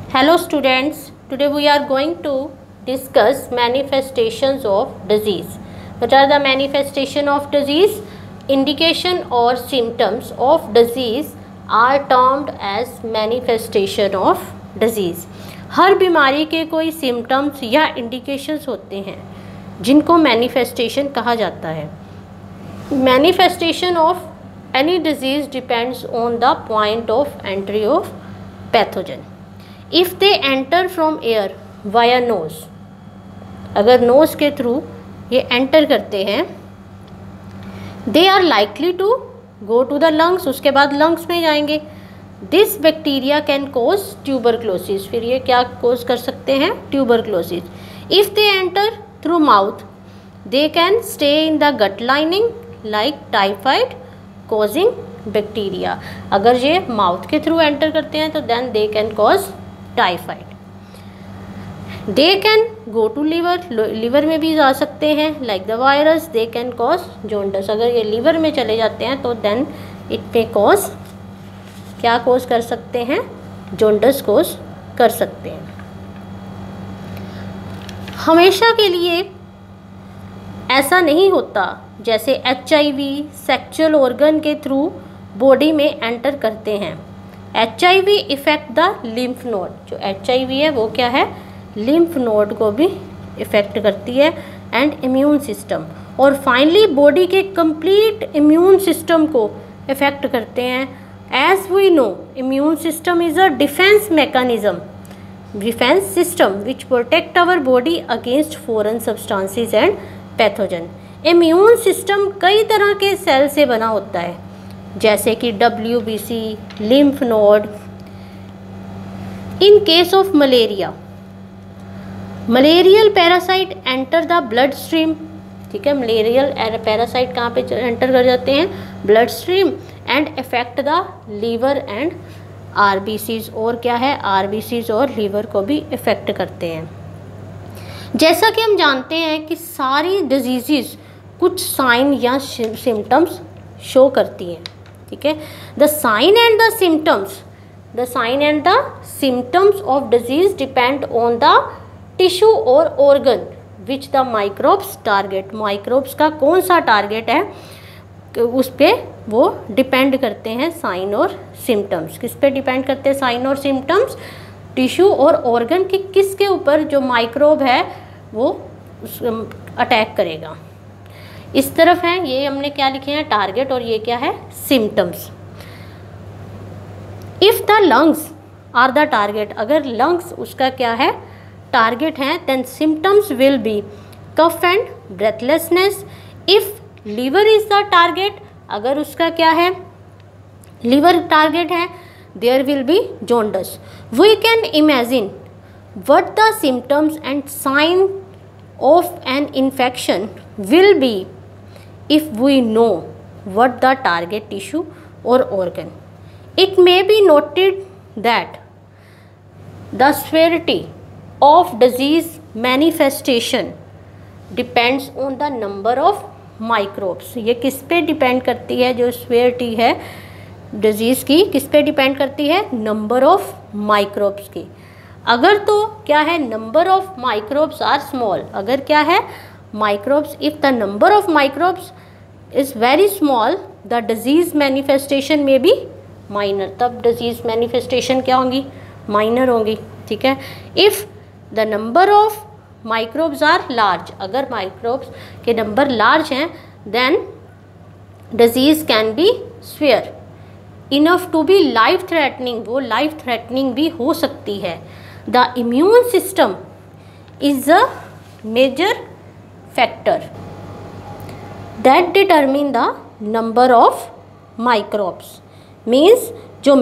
Hello students, today we are going to discuss manifestations of disease. What are the manifestation of disease? Indication or symptoms of disease are termed as manifestation of disease. हर बीमारी के कोई symptoms या indications होते हैं जिनको manifestation कहा जाता है. Manifestation of any disease depends on the point of entry of pathogen. If they enter from air via nose, अगर nose के through ये enter करते हैं, they are likely to go to the lungs, उसके बाद lungs में जाएंगे. This bacteria can cause tuberculosis. फिर ये क्या cause कर सकते हैं? Tuberculosis. If they enter through mouth, they can stay in the gut lining like typhoid causing bacteria. अगर ये माउथ के थ्रू एंटर करते हैं तो then they can cause typhoid. They can go to liver, liver में भी जा सकते हैं like the virus. They can cause jaundice. अगर ये लीवर में चले जाते हैं तो देन इट मे कॉज, क्या कॉज कर सकते हैं? जॉन्डिस कॉज कर सकते हैं. हमेशा के लिए ऐसा नहीं होता. जैसे HIV सेक्सुअल ऑर्गन के थ्रू बॉडी में एंटर करते हैं. HIV effect the lymph node. जो HIV है वो क्या है? लिम्फ नोड को भी इफेक्ट करती है एंड इम्यून सिस्टम. और फाइनली बॉडी के कंप्लीट इम्यून सिस्टम को इफेक्ट करते हैं. As we know immune system is a defence mechanism, defence system which protect our body against foreign substances and pathogen. Immune system कई तरह के cell से बना होता है जैसे कि WBC, lymph node. In case of malaria, malarial parasite enter the blood stream. ठीक है, मलेरियल पैरासाइट कहाँ पे एंटर कर जाते हैं? Blood stream and effect the liver and RBCs. और क्या है? RBCs और लीवर को भी इफेक्ट करते हैं. जैसा कि हम जानते हैं कि सारी डिजीज़ कुछ साइन या सिम्टम्स शो करती हैं. ठीक है, the sign and the symptoms of disease depend on the tissue और organ which the microbes target. Microbes का कौन सा टारगेट है उस पर वो डिपेंड करते हैं साइन और सिम्टम्स. किस पे डिपेंड करते हैं साइन और सिम्टम्स? टिश्यू और ऑर्गन के किसके ऊपर जो माइक्रोब है वो अटैक करेगा. इस तरफ है, ये हमने क्या लिखे हैं? टारगेट. और ये क्या है? Symptoms. If the lungs are the target, अगर लंग्स उसका क्या है? टारगेट है, then symptoms will be cough and breathlessness. If liver is the target, अगर उसका क्या है? लीवर टारगेट है, there will be jaundice. We can imagine what the symptoms and sign of an infection will be if we know what the target tissue or organ. It may be noted that the severity of disease manifestation depends on the number of microbes. ये किस पे depend करती है? जो severity है disease की किस पे डिपेंड करती है? नंबर ऑफ माइक्रोब्स की. अगर तो क्या है? Number of microbes are small. अगर क्या है? microbes, if the number of microbes is very small, the disease manifestation may be minor. तब disease manifestation क्या होंगी? minor होंगी. ठीक है. if the number of microbes are large, अगर microbes के number large हैं then disease can be severe enough to be life threatening. वो life threatening भी हो सकती है. the immune system is a major factor that determine the number of microbes. means जो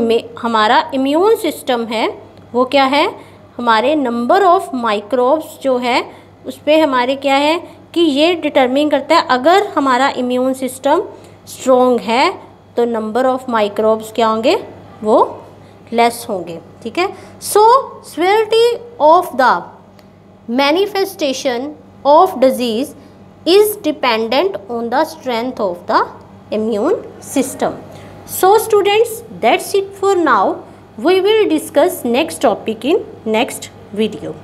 हमारा इम्यून सिस्टम है वो क्या है? हमारे नंबर ऑफ माइक्रोब्स जो है उस पर हमारे क्या है कि ये डिटरमिन करता है. अगर हमारा इम्यून सिस्टम स्ट्रॉन्ग है तो नंबर ऑफ माइक्रोब्स क्या होंगे? वो लेस होंगे. ठीक है. सो severity of the manifestation of disease is dependent on the strength of the immune system. So students, that's it for now. We will discuss next topic in next video.